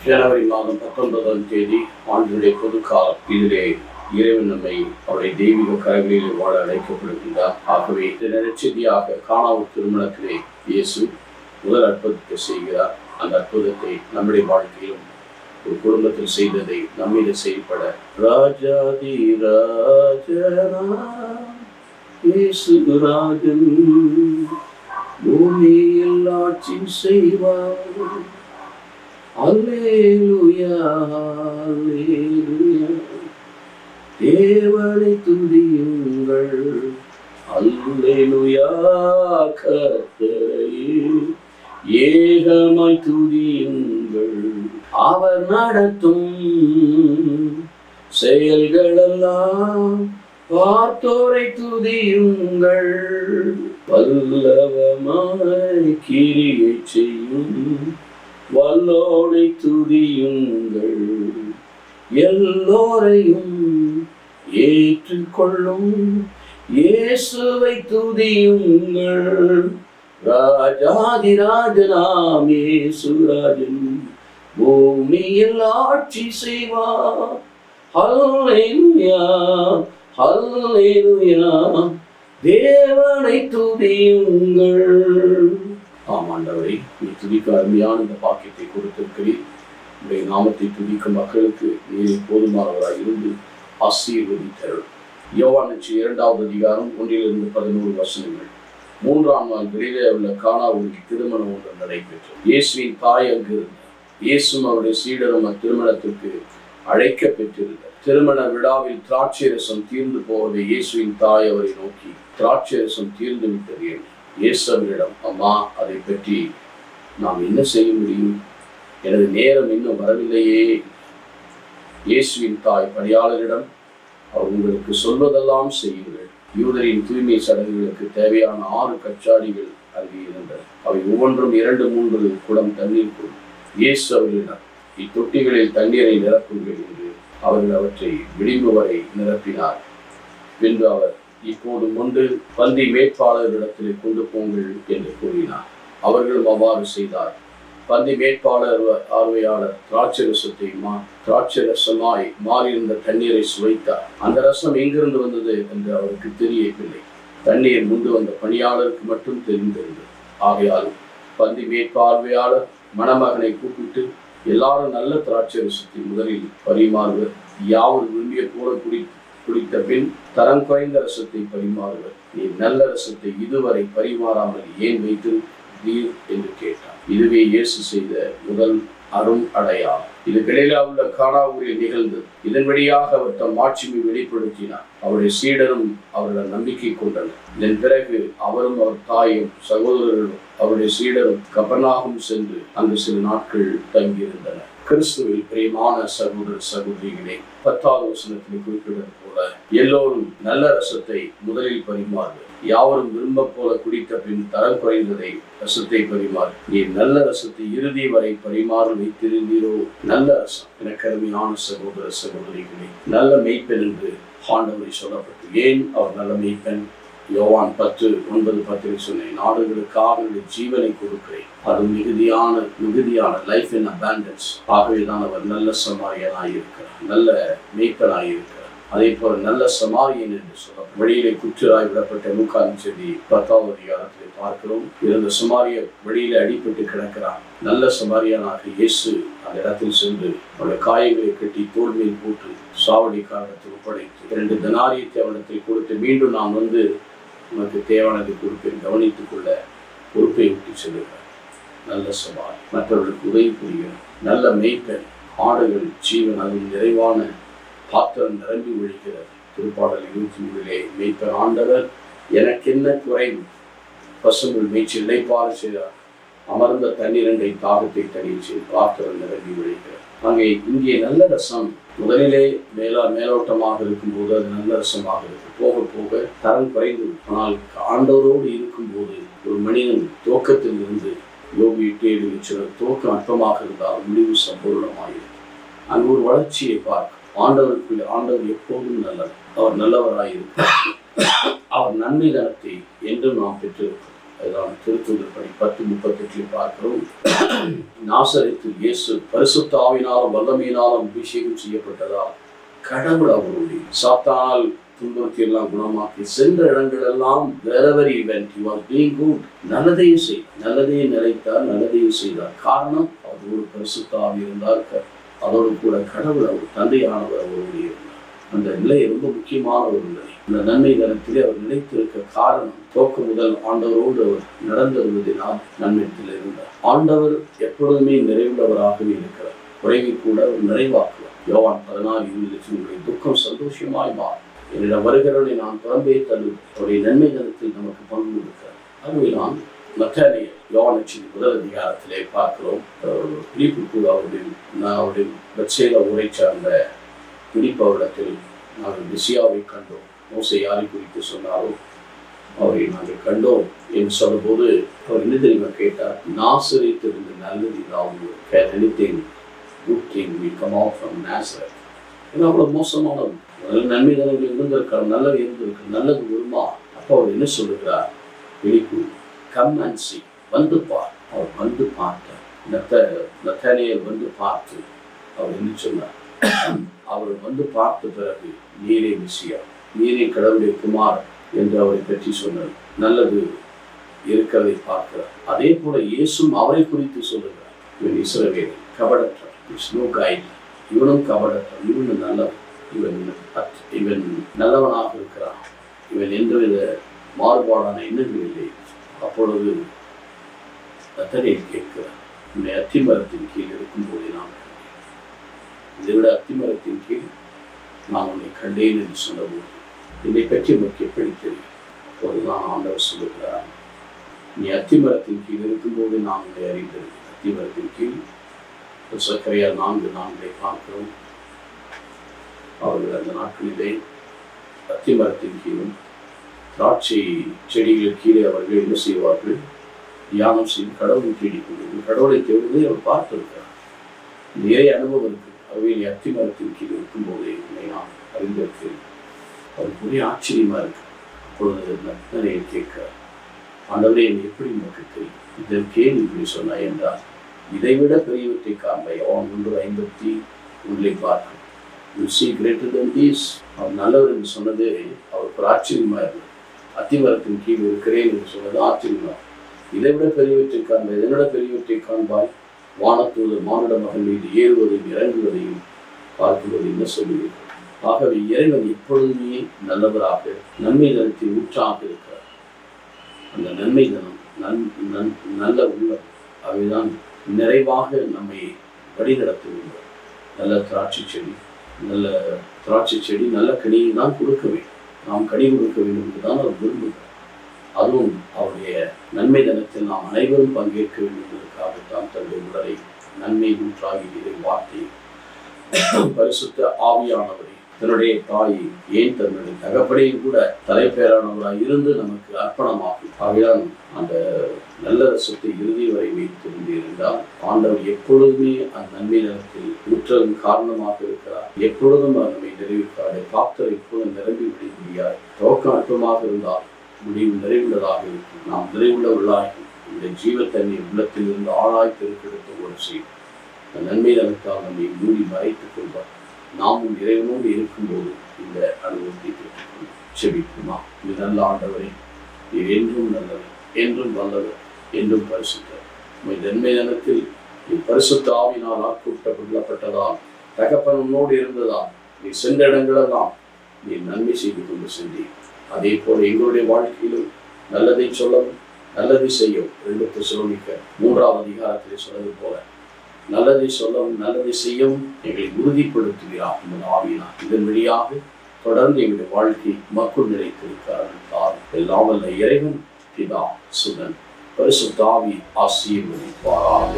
ஜனவரி மாதம் 19ஆம் தேதி ஆண்டுடைய பொதுக்காலம். இதிலே இறைவன் நம்மை அவருடைய தெய்வீக கரங்களிலே வாழ அழைக்கப்படுகின்றார். ஆகவே இந்த நற்செய்தியாக கானாவூர் திருமணத்திலே இயேசு முதல் அற்புதத்தை செய்கிறார். அந்த அற்புதத்தை நம்முடைய வாழ்க்கையிலும் ஒரு குடும்பத்தில் செய்ததை நம்மீது செயல்பட ராஜாதி ராஜனா இயேசுராஜன் பூமியில் ஆட்சி செய்வார். அல்லேலூயா அல்லேலூயா தேவனை துதியுங்கள். அல்லேலூயா கர்த்தரை ஏகமாய் துதியுங்கள். அவர் நடத்தும் செயல்களெல்லாம் பார்த்தோரை துதியுங்கள். வல்லவமாய் கிரியை செய்யும் வல்லோனை துதியுங்கள். எல்லோரையும் ஏற்றுக்கொள்ளும் இயேசுவை துதியுங்கள். ராஜாதிராஜனாம் இயேசுராஜன் பூமியில் ஆட்சி செய்வார். ஹல்லேலூயா ஹல்லேலூயா தேவனை துதியுங்கள். ஆமாண்டவரை, நீ துதிக்க அருமையான இந்த பாக்கியத்தை கொடுத்திருக்கிறீர். உடைய நாமத்தை துதிக்கும் மக்களுக்கு நீர் போதுமானவராய் இருந்து ஆசீர்வதித்தருள். யோவான் 2ஆம் அதிகாரம் 1-11 வசனங்கள். 3ஆம் நாள் வெளியிலே உள்ள கானாவூரில் திருமணம் ஒன்று நடைபெற்றது. இயேசுவின் தாய் அங்கு இருந்தார். இயேசுவும் அவருடைய சீடரும் அத்திருமணத்திற்கு அழைக்க பெற்றிருந்தார். திருமண விழாவில் திராட்சை ரசம் தீர்ந்து போவதை இயேசுவின் தாய் அவரை நோக்கி, திராட்சை ரசம் தீர்ந்து விட்டது என்று. இயேசு அவரிடம், அம்மா, அதை பற்றி நாம் என்ன செய்ய முடியும்? எனது நேரம் இன்னும் வரவில்லையே. இயேசுவின் தாய் பணியாளரிடம், அவர் உங்களுக்கு சொல்வதெல்லாம் செய்யுங்கள். யூதரின் தூய்மை சடங்குகளுக்கு தேவையான 6 கச்சாடிகள் அங்கே இருந்தன. அவை ஒவ்வொன்றும் 2-3 குடம் தண்ணீர் கொள்ளும். இயேசு அவர்களிடம், இத்தொட்டிகளில் தண்ணீரை நிரப்புங்கள் என்று அவர்கள் அவற்றை விளிம்பு வரை நிரப்பினார். பின்பு அவர், இப்போது முன்பு பந்தி மேற்பாளரிடத்திலே கொண்டு போங்கள் என்று கூறினார். அவர்களும் அவ்வாறு செய்தார். பந்தி மேற்பாளர் ஆர்வையாளர் திராட்சை ரசமாய் மாறியிருந்த தண்ணீரை சுவைத்தார். அந்த ரசம் எங்கிருந்து வந்தது என்று அவருக்கு தெரியவில்லை. தண்ணீர் முன்பு வந்த பணியாளருக்கு மட்டும் தெரிந்திருந்தது. ஆகையால் பந்தி மேற்பார்வையாளர் மணமகனை கூப்பிட்டு, எல்லாரும் நல்ல திராட்சை ரசத்தை முதலில் பரிமாறுவர், யாவர் விரும்பிய போல குடித்த பின் தரம் குறைந்த ரசத்தை பரிமாறுவர். நீ நல்ல ரசத்தை இதுவரை பரிமாறாமல் ஏன் வைத்திருந்தீர் என்று கேட்டார். இதுவே இயேசு செய்த முதல் அரும் அடையாளம். இது கலிலேயா உள்ள கானாவூரில் நிகழ்ந்தது. இதன் வழியாக அவர் தம் மாட்சிமை வெளிப்படுத்தினார். அவருடைய சீடரும் அவரிடம் நம்பிக்கை கொண்டனர். இதன் பிறகு அவரும் அவர் தாயும் சகோதரர்களும் அவருடைய சீடரும் கபர்நாகும் சென்று அங்கு சில நாட்கள் தங்கியிருந்தனர். கிறிஸ்துவில் பிரியமான சகோதர சகோதரிகளே, 10ஆவது வசனத்தில் குறிப்பிட்டது போல எல்லோரும் நல்ல ரசத்தை முதலில் பரிமாறுவர். யாவரும் விரும்ப போல குடித்த பின் தரம் குறைந்ததை ரசத்தை பரிமாறு. நீ நல்ல ரசத்தை இறுதி வரை பரிமாறு வைத்திருந்தீரோ. நல்ல ரசம். எனக்கு அருமையான சகோதர சகோதரிகளே, நல்ல மெய்ப்பெண் என்று ஆண்டவரை சொல்லப்பட்டு, ஏன் அவர் நல்ல மெய்ப்பெண்? யோவான் 10:9-10 சொன்னேன், நாடுகளுக்காக ஜீவனை கொடுக்கிறேன், அது மிகுதியான லைஃப் இன் அபாண்டன்ஸ். ஆகவேதான் அவர் நல்ல சமாரியனாய் இருக்கிறார், நல்ல மெய்ப்பனாய் இருக்கிறார். அதே போல நல்ல சமாரியன் என்று சொல்ல வழியிலே குற்றராய் விடப்பட்ட லூக்காவின் செய்தி 10ஆம் அதிகாரத்திலே பார்க்கிறோம். இருந்த சமாரிய வழியிலே அடிபட்டு கிடக்கிறார். நல்ல சமாரியனாக இயேசு அந்த இடத்தில் சென்று அவருடைய காயங்களை கட்டி தோல் மேல் போட்டு சாவடிக்காரத்தில் ஒப்படைத்து 2 தெனாரியத்தை அவனிடத்தில் கொடுத்து, மீண்டும் நான் வந்து உனக்கு தேவையானதை கொடுப்பேன், கவனித்துக் கொள்ள பொறுப்பை விட்டு செல்கிறார். நல்ல சமாரி, மற்றவர்களுக்கு உதவி புரிகிறார். நல்ல மெய்ப்பெண். ஆடுகள் ஜீவன், அது நிறைவான பாத்திரம் நிரம்பி ஒழிக்கிறது. திருப்பாடல் 23 மெய்ப்பெண் ஆண்டவர் எனக்கு என்ன குறைவு, பசும்புல் மேய்ச்சல் இளைப்பாற செய்தார், அமர்ந்த தண்ணீரண்டை தாகத்தை தண்ணி செய்து பாத்திரம் நிரம்பி ஒழிக்கிறது. இங்கே நல்ல ரசம் முதலிலே மேலோட்டமாக இருக்கும்போது அது நல்ல ரசமாக இருக்கு. போக போக தரம் குறைந்து. ஆனால் ஆண்டவரோடு இருக்கும்போது ஒரு மனிதன் துவக்கத்தில் இருந்து யோகி துவக்கம் அற்பமாக இருந்தால் முடிவு சம்பூர்ணமாயிருக்கு. அங்கு ஒரு வளர்ச்சியை பார்க்க ஆண்டவர் எப்போதும் நல்லவர். அவர் நல்லவராயிருக்கிறார். அவர் நன்மை தனத்தை என்றும் நாம் பெற்றிருக்கிறோம். அதுதான் திருத்தூதர் பணி 10:38 பார்க்கிறோம். நாசரேத்தில் இயேசு பரிசுத்த ஆவியினாலும் வல்லமையினாலும் அபிஷேகம் செய்யப்பட்டதால் கடவுள் அவருடைய சாத்தானால் துன்பத்தை எல்லாம் குணமாக்கி சென்ற இடங்கள் எல்லாம் wherever he went he was doing good. நல்லதையும் செய்தார், நல்லதையும் நிலைத்தார், நல்லதையும் செய்தார். காரணம் அவரோடு பரிசுத்த ஆவி இருந்தார், அதோடு கூட கடவுள் அவர் தந்தையானவர் அவருடைய இருந்தார். அந்த நிலை ரொம்ப முக்கியமான ஒரு நிலை. அந்த நன்மை தனத்திலே அவர் நிலைத்திருக்க காரணம் துவக்கம் முதல் ஆண்டவரோடு அவர் நடந்திருந்ததினால் நன்மையில் இருந்தார். ஆண்டவர் எப்பொழுதுமே நிறைவுள்ளவராகவே இருக்கிறார். குறைவை கூட அவர் நிறைவாக்குவார். யோவான் 14:20 உங்களுடைய துக்கம் சந்தோஷமாய் மாறும். என்னிடம் வருகிறவனை நான் புறம்பே தள்ளுவேன். அவருடைய நன்மை தனத்தில் நமக்கு பங்கு கொடுக்கிறார். அதுவே நான் நத்தானியேல் யோவானின் 1 அதிகாரத்திலே பார்க்கிறோம். பிலிப்பு கூட அவருடைய பெத்சேதா ஊரை சார்ந்த பிலிப்பு அவரிடத்தில் நாங்கள் மெசியாவை கண்டோம், மோசே யாரை குறித்து சொன்னாலும் அவரை நாங்கள் கண்டோம் என்று சொல்லும்போது அவர் என்ன தெரியுமா கேட்டார்? நாசரேத்திலிருந்து நல்லது ஏதாவது good thing will come out from Nazareth. ஏன்னா அவ்வளவு மோசமானது. நன்மை தனங்கள் இருந்திருக்கார், நல்லது இருந்திருக்கு, நல்லது வருமா? அப்போ அவர் என்ன சொல்லுகிறார்? பிலிப்பு கம் அண்ட் see, வந்து பார். அவர் வந்து பார்த்தார். நத்தானியேல் வந்து பார்த்து அவர் என்ன சொன்னார்? அவர் வந்து பார்த்த பிறகு நீரே மெசியா, நீரே கடவுளுடைய குமார் என்று அவரை பற்றி சொன்னார். நல்லது இருக்கிறதை பார்க்கிறார். அதே போல இயேசும் அவரை குறித்து சொல்லுகிறார். இவன் இஸ்ரவேல் கபடற்றார், நோ கைட், இவனும் கபடற்றார், இவன் நல்லவன், இவன் நல்லவனாக இருக்கிறான், இவன் எந்தவித மாறுபாடான எண்ணங்கள் இல்லை. அப்பொழுது நத்தானியேல் கேட்கிறார், உன்னை அத்திமரத்தின் கீழ் இருக்கும்போது நான் இதை விட அத்திமரத்தின் கீழ் நான் உன்னை கண்டேன் என்று சொன்னபோது என்னை பற்றி உனக்கு எப்படி தெரியும்? அப்போதுதான் ஆண்டவர் சொல்லுகிறார், நீ அத்திமரத்தின் கீழ் இருக்கும்போது நான் உன்னை அறிந்தேன். அத்திமரத்தின் கீழ் சக்கரையா 4:4 பார்க்கிறோம். அவர்கள் அந்த நாட்களிலே அத்திமரத்தின் கீழும் திராட்சை செடிகள் கீழே அவர்கள் என்ன செய்வார்கள்? தியானம் செய்து கடவுளை தேடிக்கொண்டு கடவுளை தேடுவதை அவர் பார்த்திருக்கிறார். நிறைய அனுபவம் இருக்கு. அவை அத்திமரத்தின் கீழ் இருக்கும்போதே என்னை நான் அறிந்திருக்கிறேன். அவருக்கு ஒரே ஆச்சரியமா இருக்கு. அப்பொழுது நத்தானியேல் கேட்கிறார், ஆண்டவரே என்னை எப்படி நமக்கு தெரியும்? இதற்கே நீ இப்படி சொன்னாய் என்றால் இதைவிட பெரியவற்றை காண்பை. யோவான் 1:51 பார்க்கும். You see greater than this. அவர் நல்லவர் என்று சொன்னது அவருக்கு ஒரு ஆச்சரியமா இருந்தது. அத்திமரத்தின் கீழ் இருக்கிறேன் என்று சொன்னது ஆச்சரியமா. இதைவிட பெரியவற்றை காண்பாய், இதனோட பெரியவற்றை காண்பாய், வானத்தூதர் மானுட மகன் மீது ஏறுவதையும் இறங்குவதையும் பார்க்குவது என்ன சொல்லுவீர்கள்? ஆகவே இறைவன் எப்பொழுதுமே நல்லவராக நன்மை தனத்தில் ஊற்றாக இருக்கிறார். அந்த நன்மை தனம் நல்ல உள்ளம் அவைதான் நிறைவாக நம்மை வழிநடத்துகின்றோம். நல்ல திராட்சை செடி நல்ல கனியை தான் கொடுக்க வேண்டும். நாம் கனி கொடுக்க வேண்டும் என்றுதான் அவர் விரும்புகிறார். அதுவும் அவருடைய நன்மை தனத்தில் நாம் அனைவரும் பங்கேற்க வேண்டும் என்பதற்காகத்தான் தன்னுடைய உடலை நன்மை ஊற்றாகி இதை வார்த்தை பரிசுத்த ஆவியானவரை தன்னுடைய தாயை ஏன் தன்னுடைய தகப்படையும் கூட தலைப்பேரானவராக இருந்து நமக்கு அர்ப்பணமாகும். ஆகையால் அந்த நல்ல ரசத்தை இறுதி வரை வைத்திருந்து இருந்தால் ஆண்டவர் எப்பொழுதுமே அந்த நன்மை நிலத்தில் ஊற்றலும் காரணமாக இருக்கிறார். எப்பொழுதும் நம்மை நிறைவிக்கிறார். பாத்திரம் எப்பொழுதும் நிரம்பி விட முடியாது. துவக்கம் அற்பமாக இருந்தால் முடிவு நிறைவுள்ளதாக இருக்கும். நாம் நிறைவுள்ளவர்களாகி இந்த ஜீவத்தன்மை உள்ளத்தில் இருந்து ஆழாய் பெருக்கெடுத்து ஒரு செய்யும். அந்த நன்மை நிலத்தால் நம்மை மூடி மறைத்துக் கொள்வார். நாமும் இறைவனோடு இருக்கும்போது இந்த அனுபவத்தை பெற்றுக்கொள்வோம். செபிக்குமா? இது நல்ல ஆண்டவரை, நீர் என்றும் நல்லவர், என்றும் வல்லவர், என்றும் பரிசுத்தர். நன்மை தினத்தில் நீ பரிசுத்த ஆவியினால் ஆட்கொள்ளப்பட்டதால் தகப்பனோடு இருந்ததால் நீ சென்ற இடங்களெல்லாம் நீ நன்மை செய்து கொண்டு சென்றீர். அதே போல எங்களுடைய வாழ்க்கையிலும் நல்லதை சொல்லவும் நல்லதை செய்யவும் 2 தெசலோனிக்கர் 3 அதிகாரத்திலே சொன்னது போல நல்லதை சொல்லவும் நல்லதை செய்யவும் எங்களை உறுதிப்படுத்துகிறார் என்பது ஆவியினார். இதன் வழியாக தொடர்ந்து எங்களுடைய வாழ்க்கை மக்கள் நிலைத்திருக்கிறார்கள். எல்லாம் வல்ல இறைவன் பிதா சுதன் பரிசுத்த ஆவி ஆசீர்வதிப்பாராக.